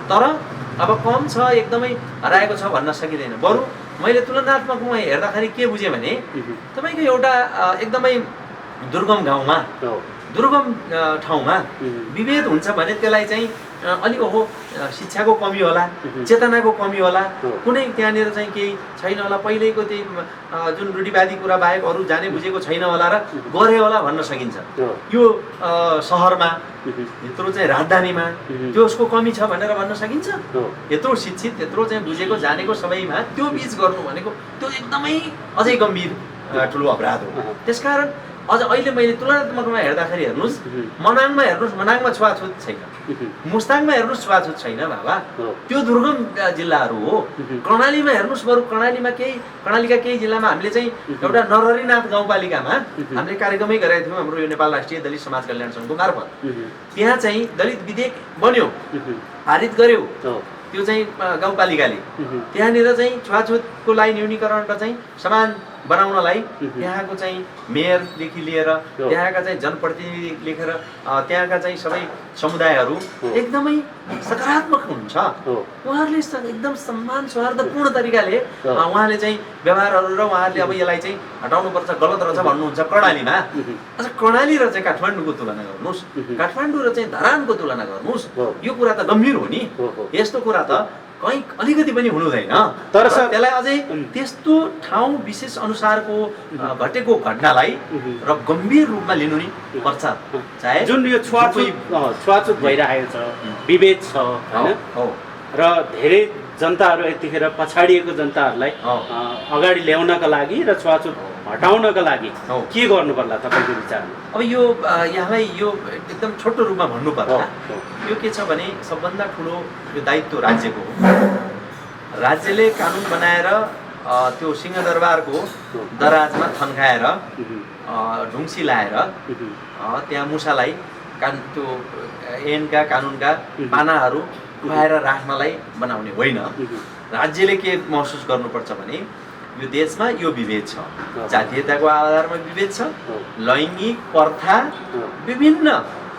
तर अब कम छ, एकदमै हराएको छ भन्न सकिँदैन। बरु मैले तुलनात्मकमा हेर्दाखेरि के बुझेँ भने तपाईँको एउटा एकदमै दुर्गम गाउँमा, दुर्गम ठाउँमा विभेद हुन्छ भने त्यसलाई चाहिँ अलिक हो शिक्षाको कमी होला, चेतनाको कमी होला, कुनै त्यहाँनिर चाहिँ केही छैन होला, पहिल्यैको त्यही जुन रूढिवादी कुरा बाहेक अरू जाने बुझेको छैन होला र गरे होला भन्न सकिन्छ। यो सहरमा यत्रो चाहिँ राजधानीमा त्यसको कमी छ भनेर भन्न सकिन्छ। यत्रो शिक्षित, यत्रो चाहिँ बुझेको जानेको सबैमा त्यो बीच गर्नु भनेको त्यो एकदमै अझै गम्भीर ठुलो अपराध हो। त्यसकारण अझ अहिले मैले तुलनात्मकमा हेर्दाखेरि हेर्नुहोस्, मनाङमा हेर्नुहोस्, मनाङमा छुवाछुत छैन, मुस्ताङमा हेर्नुहोस् छुवाछुत छैन बाबा, त्यो दुर्गम जिल्लाहरू हो। कर्णालीमा हेर्नुहोस्, बरु कर्णालीका केही जिल्लामा हामीले चाहिँ एउटा नरहरिनाथ गाउँपालिकामा हामीले कार्यक्रमै गरेका थियौँ हाम्रो यो नेपाल राष्ट्रिय दलित समाज कल्याण सङ्घको मार्फत। त्यहाँ चाहिँ दलित विधेयक बन्यो, पारित गर्यो त्यो चाहिँ गाउँपालिकाले। त्यहाँनिर चाहिँ छुवाछुतको लागि न्यूनीकरण र चाहिँ समान बनाउनलाई त्यहाँको चाहिँ मेयरदेखि लिएर त्यहाँका चाहिँ जनप्रतिनिधि लेखेर त्यहाँका चाहिँ सबै समुदायहरू एकदमै सकारात्मक हुनुहुन्छ। उहाँहरूले एकदम सम्मान सौहार्दपूर्ण तरिकाले उहाँले चाहिँ व्यवहारहरू र उहाँहरूले अब यसलाई चाहिँ हटाउनुपर्छ, गलत रहेछ भन्नुहुन्छ कर्णालीमा। अझ कर्णाली र चाहिँ काठमाडौँको तुलना गर्नुहोस्, काठमाडौँ र चाहिँ धरानको तुलना गर्नुहोस्, यो कुरा त गम्भीर हो नि। यस्तो कुरा त कहीँ अलिकति पनि हुनु हुँदैन। तर त्यसलाई अझै त्यस्तो ठाउँ विशेष अनुसारको घटेको घटनालाई र गम्भीर रूपमा लिनु नि पर्छ। चाहे जुन यो छुवाछुत भइरहेको छ, विभेद छ होइन, र धेरै जनताहरू यतिखेर पछाडिएको जनताहरूलाई अगाडि ल्याउनका लागि र छुवाछुत हटाउनका लागि के गर्नु पर्ला तपाईँको विचारमा? अब यो यहाँलाई यो एकदम छोटो रूपमा भन्नुपर्दा यो के छ भने सबभन्दा ठुलो यो दायित्व राज्यको हो। राज्यले कानुन बनाएर त्यो सिंहदरबारको दराजमा थन्काएर ढुङ्सी लाएर त्यहाँ मुसालाई त्यो ऐनका कानुनका पानाहरू खुवाएर राख्नलाई बनाउने होइन। राज्यले के महसुस गर्नुपर्छ भने यो देशमा यो विभेद छ, जातीयताको आधारमा विभेद छ, लैङ्गिक प्रथा विभिन्न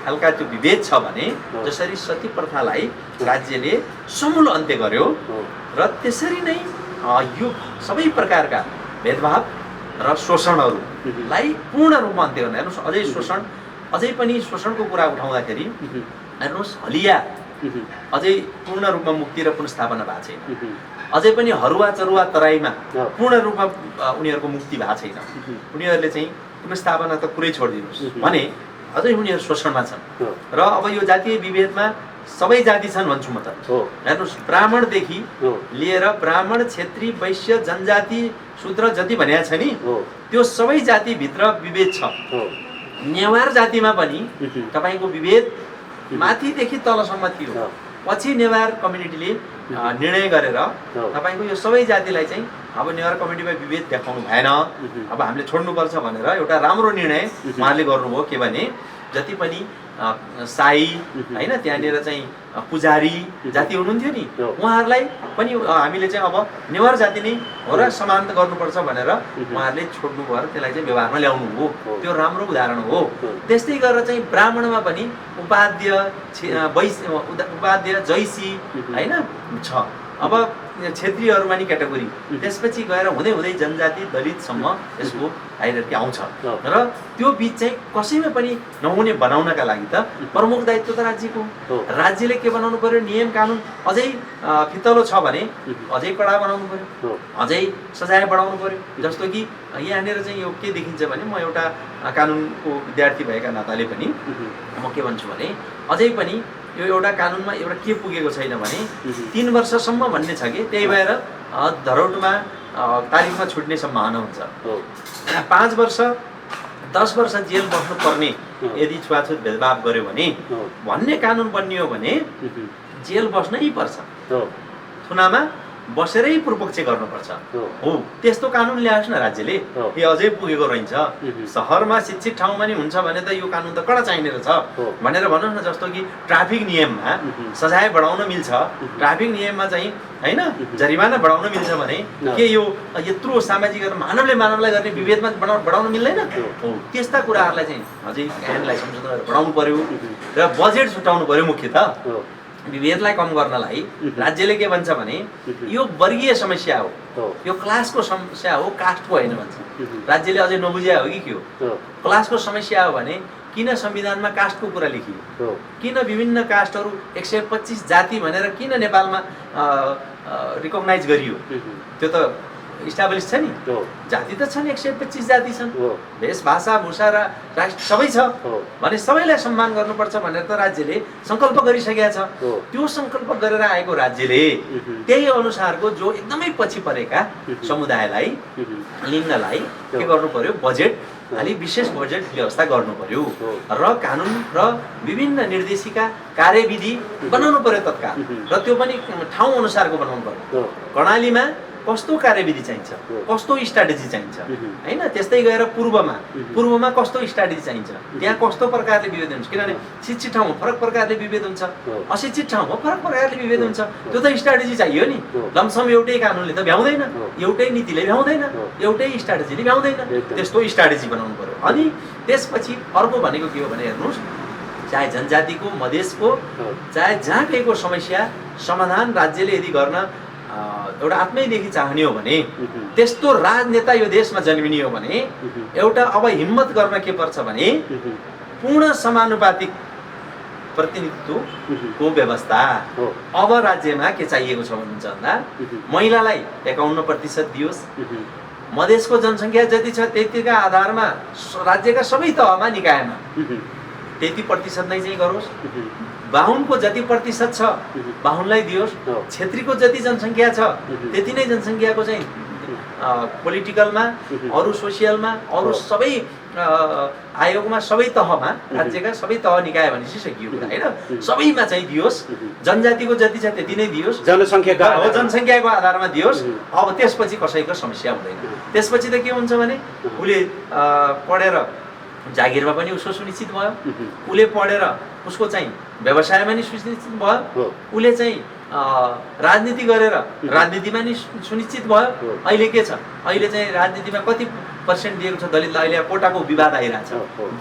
खालका त्यो विभेद छ भने जसरी सती प्रथालाई राज्यले समूल अन्त्य गर्यो र त्यसरी नै यो सबै प्रकारका भेदभाव र शोषणहरूलाई पूर्ण रूपमा अन्त्य गर्ने। हेर्नुहोस्, अझै शोषण, अझै पनि शोषणको कुरा उठाउँदाखेरि हेर्नुहोस् हलिया अझै पूर्ण रूपमा मुक्ति र पुनर्स्थापना भएको छैन। अझै पनि हरुवा चरुवा तराईमा पूर्ण रूपमा उनीहरूको मुक्ति भएको छैन। उनीहरूले चाहिँ पुनर्स्थापना त पुरै छोडिदिनुहोस् भने अझै उनीहरू शोषणमा छन्। र अब यो जातीय विभेदमा सबै जाति छन् भन्छु म त। हेर्नुहोस्, ब्राह्मणदेखि लिएर ब्राह्मण, क्षेत्री, वैश्य, जनजाति, शूद्र जति भनेको छ नि, त्यो सबै जातिभित्र विभेद छ। नेवार जातिमा पनि तपाईँको विभेद माथिदेखि तलसम्म थियो। पछि नेवार कम्युनिटीले निर्णय गरेर तपाईँको यो सबै जातिलाई चाहिँ अब नेवार कम्युनिटीमा विभेद देखाउनु भएन, अब हामीले छोड्नुपर्छ भनेर एउटा राम्रो निर्णय उहाँले गर्नुभयो। के भने जति पनि साई होइन, त्यहाँनिर चाहिँ पुजारी जाति हुनुहुन्थ्यो नि, उहाँहरूलाई पनि हामीले चाहिँ अब नेवार जाति नै हो र समान गर्नुपर्छ भनेर उहाँहरूले छोड्नु भएर त्यसलाई चाहिँ व्यवहारमा ल्याउनु हो। त्यो राम्रो उदाहरण हो। त्यस्तै गरेर चाहिँ ब्राह्मणमा पनि उपाध्य, उपाध्य, जैसी होइन छ। अब क्षेत्रीहरूमा नि क्याटेगोरी, त्यसपछि गएर हुँदै हुँदै जनजाति, दलितसम्म यसको हायरार्की आउँछ। र त्यो बिच चाहिँ कसैमा पनि नहुने बनाउनका लागि त प्रमुख दायित्व त राज्यको। राज्यले के बनाउनु पर्यो? नियम कानुन अझै फितलो छ भने अझै कडा बनाउनु पर्यो, अझै सजाय बढाउनु पर्यो। जस्तो कि यहाँनिर चाहिँ यो के देखिन्छ भने, म एउटा कानुनको विद्यार्थी भएका नाताले पनि म के भन्छु भने, अझै पनि यो एउटा कानुनमा एउटा के पुगेको छैन भने 3 वर्षसम्म भन्ने छ कि, त्यही भएर धरोटमा तारिखमा छुट्ने सम्भावना हुन्छ। 5 वर्ष 10 वर्ष जेल बस्नु पर्ने यदि छुवाछुत भेदभाव गर्यो भने भन्ने कानुन बनियो भने जेल बस्नै पर्छ, थुनामा बसेरै पूर्वपक्ष गर्नुपर्छ। हो, त्यस्तो कानुन ल्याओस् न राज्यले। यो अझै पुगेको रहन्छ। सहरमा शिक्षित ठाउँमा नि हुन्छ भने त यो कानुन त कडा चाहिने रहेछ भनेर भन्नुहोस् न। जस्तो कि ट्राफिक नियममा सजाय बढाउन मिल्छ, ट्राफिक नियममा चाहिँ होइन जरिमाना बढाउन मिल्छ भने के यो यत्रो सामाजिक मानवले मानवलाई गर्ने विभेदमा बढाउन मिल्दैन? हो, त्यस्ता कुराहरूलाई चाहिँ अझै ऐनलाई संशोधन गरेर बढाउनु पर्यो र बजेट छुटाउनु पर्यो। मुख्यतः विभेदलाई कम गर्नलाई राज्यले के भन्छ भने यो वर्गीय समस्या हो, यो क्लासको समस्या हो, कास्टको होइन भन्छ। राज्यले अझै नबुझ्या हो कि के हो? क्लासको समस्या हो भने किन संविधानमा कास्टको कुरा लेखियो? किन विभिन्न कास्टहरू 125 जाति भनेर किन नेपालमा रिकग्नाइज गरियो? त्यो त इस्टाब्लिस छ नि। जाति त छन्, 125 जाति छन्, भेष, भाषा, भूषा र राष्ट्र सबै छ भने सबैलाई सम्मान गर्नुपर्छ भनेर त राज्यले सङ्कल्प गरिसकेका छ। त्यो सङ्कल्प गरेर आएको राज्यले त्यही अनुसारको जो एकदमै पछि परेका समुदायलाई, लिङ्गलाई के गर्नु पर्यो? बजेट, अलि विशेष बजेट व्यवस्था गर्नु पर्यो र कानुन र विभिन्न निर्देशिका कार्यविधि बनाउनु पर्यो तत्काल। र त्यो पनि ठाउँ अनुसारको बनाउनु पर्यो। कर्णालीमा कस्तो कार्यविधि चाहिन्छ, कस्तो स्ट्राटेजी चाहिन्छ होइन, त्यस्तै गएर पूर्वमा कस्तो स्ट्राटेजी चाहिन्छ, त्यहाँ कस्तो प्रकारले विभेद हुन्छ। किनभने शिक्षित ठाउँमा फरक प्रकारले विभेद हुन्छ, अशिक्षित ठाउँमा फरक प्रकारले विभेद हुन्छ। त्यो त स्ट्राटेजी चाहियो नि। लमसम एउटै कानुनले त भ्याउँदैन, एउटै नीतिले भ्याउँदैन, एउटै स्ट्राटेजीले भ्याउँदैन। त्यस्तो स्ट्राटेजी बनाउनु पर्यो। अनि त्यसपछि अर्को भनेको के हो भने हेर्नुहोस्, चाहे जनजातिको, मधेसको, चाहे जहाँ कहीँको समस्या समाधान राज्यले यदि गर्न एउटा आत्मैदेखि चाहने हो भने, त्यस्तो राजनेता यो देशमा जन्मिने हो भने एउटा अब हिम्मत गर्न के पर्छ भने पूर्ण समानुपातिक प्रतिनिधित्वको व्यवस्था। अब राज्यमा के चाहिएको छ भन्नुहुन्छ भन्दा महिलालाई 51% दियोस्, मधेसको जनसङ्ख्या जति छ त्यतिका आधारमा राज्यका सबै तहमा निकायमा 33% नै चाहिँ गरोस्, बाहुनको जति प्रतिशत छ बाहुनलाई दियोस्, क्षेत्रीको जति जनसङ्ख्या छ त्यति नै जनसङ्ख्याको चाहिँ पोलिटिकलमा, अरू सोसियलमा, अरू सबै आयोगमा, सबै तहमा, राज्यका सबै तह निकाय भनेपछि सकियो कुरा होइन। सबैमा चाहिँ दियोस्, जनजातिको जति छ त्यति नै दियोस्, जनसङ्ख्याको आधारमा दियोस्। अब त्यसपछि कसैको समस्या हुँदैन। त्यसपछि त के हुन्छ भने उसले पढेर जागिरमा पनि उसको सुनिश्चित भयो, उसले पढेर उसको चाहिँ व्यवसायमा नि सुनिश्चित भयो, उसले चाहिँ राजनीति गरेर राजनीतिमा नि सुनिश्चित भयो। अहिले के छ, अहिले चाहिँ राजनीतिमा कति % दिएको छ दलितलाई? अहिले कोटाको विवाद आइरहेछ।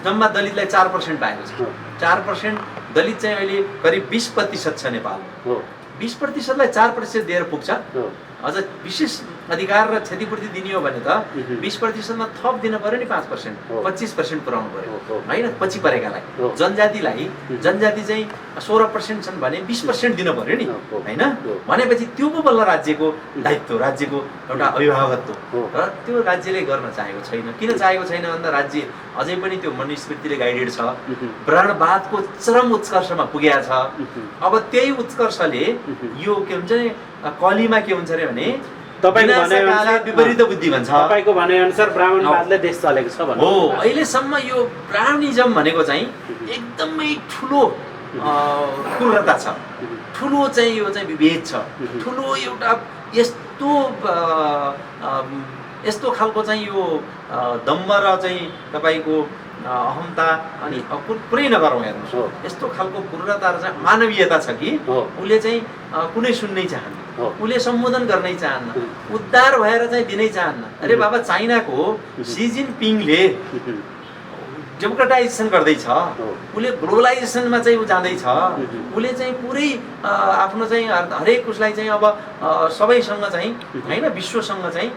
जम्मा दलितलाई 4% पाएको छ। 4% दलित चाहिँ अहिले करिब 20% छ नेपालमा। 20%लाई 4% दिएर पुग्छ? अझ विशेष अधिकार र क्षतिपूर्ति दिने हो भने त 20% थप दिन पर्यो नि 5%, 25% पुर्याउनु पर्यो होइन पछि परेकालाई। जनजाति चाहिँ 16% छन् भने 20% दिन पर्यो नि होइन। भनेपछि त्यो पो बल्ल राज्यको दायित्व, राज्यको एउटा अभिभावकत्व, र त्यो राज्यले गर्न चाहेको छैन। किन चाहेको छैन भन्दा राज्य अझै पनि त्यो मनुस्मृतिले गाइडेड छ, ब्राह्मणवादको चरम उत्कर्षमा पुगेको छ। अब त्यही उत्कर्षले यो के हुन्छ कलीमा के हुन्छ अरे भने विपरीत बुद्धि भन्छ। तपाईको भने अनुसार ब्राह्मणवादले देश चलेको छ भन्नु हो। अहिलेसम्म यो ब्राह्मणिजम भनेको चाहिँ एकदमै ठुलो क्रूरता छ, ठुलो चाहिँ यो चाहिँ विभेद छ, ठुलो एउटा यस्तो खालको चाहिँ यो दम्भ र चाहिँ तपाईँको अहमता अनि पुरै नगरौँ हेर्नुहोस्, यस्तो खालको क्रूरता र चाहिँ मानवीयता छ कि उसले चाहिँ कुनै सुन्नै चाहन्न, उसले सम्बोधन गर्नै चाहन्न, उद्धार भएर चाहिँ दिनै चाहन्न। अरे बाबा चाइनाको सी जिनपिङले डेमोक्रेटाइजेसन गर्दैछ, उसले ग्लोबलाइजेसनमा चाहिँ ऊ जाँदैछ, उसले चाहिँ पुरै आफ्नो चाहिँ हरेक उसलाई चाहिँ अब सबैसँग चाहिँ होइन विश्वसँग चाहिँ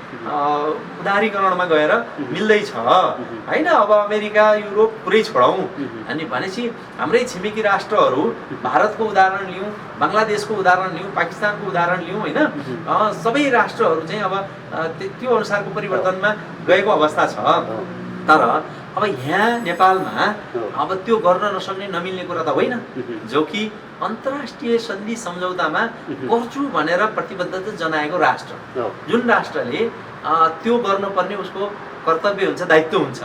उदारीकरणमा गएर मिल्दैछ होइन। अब अमेरिका युरोप पुरै छोडौँ अनि भनेपछि हाम्रै छिमेकी राष्ट्रहरू भारतको उदाहरण लिउँ, बङ्गलादेशको उदाहरण लिउँ, पाकिस्तानको उदाहरण लिउँ होइन। सबै राष्ट्रहरू चाहिँ अब त्यो अनुसारको परिवर्तनमा गएको अवस्था छ। तर अब यहाँ नेपालमा अब त्यो गर्न नसक्ने नमिल्ने कुरा त होइन, जो कि अन्तर्राष्ट्रिय सन्धि सम्झौतामा गर्छु भनेर प्रतिबद्धता जनाएको राष्ट्र, जुन राष्ट्रले त्यो गर्नुपर्ने उसको कर्तव्य हुन्छ, दायित्व हुन्छ,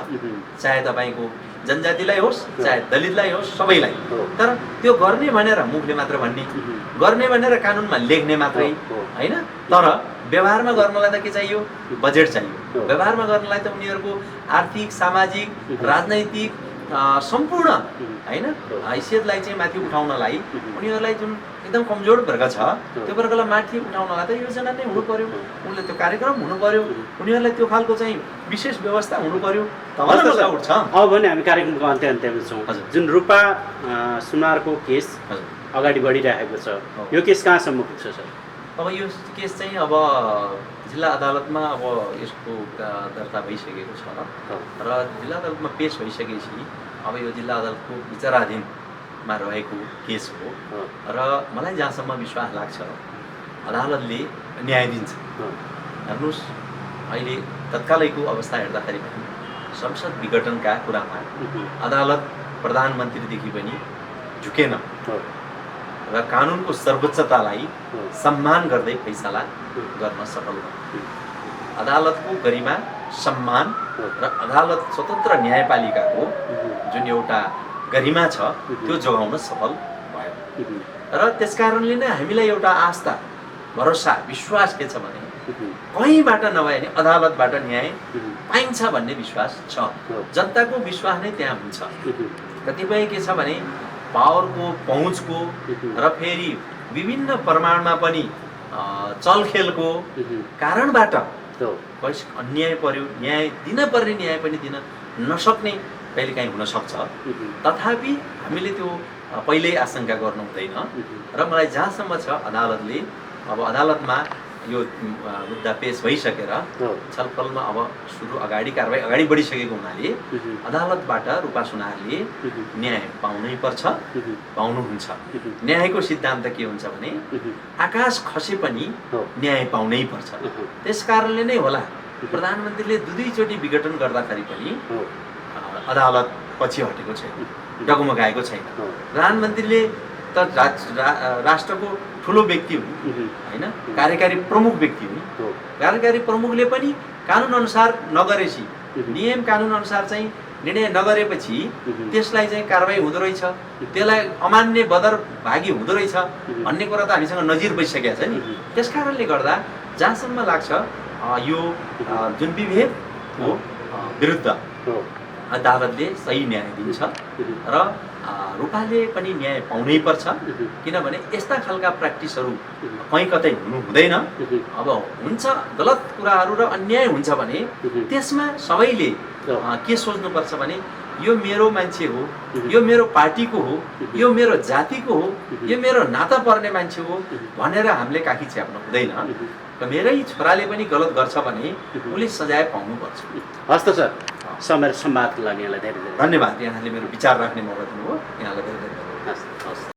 चाहे तपाईँको जनजातिलाई होस् चाहे दलितलाई होस् सबैलाई। तर त्यो गर्ने भनेर मुखले मात्र भन्ने, गर्ने भनेर कानुनमा लेख्ने मात्रै होइन। तर व्यवहारमा गर्नलाई त के चाहियो? बजेट चाहियो। व्यवहारमा गर्नलाई त उनीहरूको आर्थिक सामाजिक राजनैतिक सम्पूर्ण होइन हैसियतलाई चाहिँ माथि उठाउनलाई उनीहरूलाई जुन एकदम कमजोर वर्ग छ त्यो वर्गलाई माथि उठाउनलाई त योजना नै हुनु पर्यो, उनले त्यो कार्यक्रम हुनु पर्यो, उनीहरूलाई त्यो खालको चाहिँ विशेष व्यवस्था हुनु पर्यो, तब मजा उठ्छ। अब भने हामी कार्यक्रमको अन्त्यमा छौँ। जुन रूपा सुनारको केस अगाडि बढिरहेको छ, यो केस कहाँसम्म पुग्छ सर? अब यो केस चाहिँ अब जिल्ला अदालतमा अब यसको दर्ता भइसकेको छ र जिल्ला अदालतमा पेश भइसकेपछि अब यो जिल्ला अदालतको विचाराधीनमा रहेको केस हो र मलाई जहाँसम्म विश्वास लाग्छ अदालतले न्याय दिन्छ। हेर्नुहोस् अहिले तत्कालैको अवस्था हेर्दाखेरि पनि संसद विघटनका कुरामा अदालत प्रधानमन्त्रीदेखि पनि झुकेन र कानुनको सर्वोच्चतालाई सम्मान गर्दै फैसला गर्न सफल भयो। अदालतको गरिमा सम्मान र अदालत स्वतन्त्र न्यायपालिकाको जुन एउटा गरिमा छ त्यो जोगाउन सफल भयो र त्यसकारणले नै हामीलाई एउटा आस्था भरोसा विश्वास के छ भने कहीँबाट नभए नि अदालतबाट न्याय पाइन्छ भन्ने विश्वास छ। जनताको विश्वास नै त्यहाँ हुन्छ। कतिपय के छ भने पावरको पहुँचको र फेरि विभिन्न प्रमाणमा पनि चलखेलको कारणबाट अन्याय पर्यो, न्याय दिन पर्ने न्याय पनि दिन नसक्ने कहिलेकाहीँ हुनसक्छ। तथापि हामीले त्यो पहिल्यै आशंका गर्नु हुँदैन र मलाई जहाँसम्म छ अदालतले अब अदालतमा यो मुद्दा पेश भइसकेर छलफलमा अब अगाडि कारबाही अगाडि बढिसकेको हुनाले अदालतबाट रूपा सुनारले न्याय पाउनै पर्छ, पाउनुहुन्छ। न्यायको सिद्धान्त के हुन्छ भने आकाश खसे पनि न्याय पाउनै पर्छ। त्यस कारणले नै होला प्रधानमन्त्रीले दुईचोटि विघटन गर्दाखेरि पनि अदालत पछि हटेको छैन, डगमगाएको छैन। प्रधानमन्त्रीले त राष्ट्रको ठुलो व्यक्ति हुन् होइन, कार्यकारी प्रमुख व्यक्ति हुन्। कार्यकारी प्रमुखले पनि कानुन अनुसार नगरेपछि, नियम कानुन अनुसार चाहिँ निर्णय नगरेपछि त्यसलाई चाहिँ कारबाही हुँदो रहेछ, त्यसलाई अमान्य बदरभागी हुँदो रहेछ भन्ने कुरा त हामीसँग नजिर बसिसकेको छ नि। त्यस कारणले गर्दा जहाँसम्म लाग्छ यो जुन विभेदको विरुद्ध अदालतले सही न्याय दिन्छ र रूपाले पनि न्याय पाउनै पर्छ। किनभने यस्ता खालका प्र्याक्टिसहरू कहीँ कतै हुनु हुँदैन। अब हुन्छ गलत कुराहरू र अन्याय हुन्छ भने त्यसमा सबैले के सोच्नुपर्छ भने यो मेरो मान्छे हो, यो मेरो पार्टीको हो, यो मेरो जातिको हो, यो मेरो नाता पर्ने मान्छे हो भनेर हामीले काखी छ्याप्नु हुँदैन। र मेरै छोराले पनि गलत गर्छ भने उसले सजाय पाउनुपर्छ। हस् त सर, समय र सम्वादको लागि यहाँलाई धेरै धेरै धन्यवाद। यहाँले मेरो विचार राख्ने मौका दिनुभयो, यहाँलाई धेरै धेरै धन्यवाद। हस्।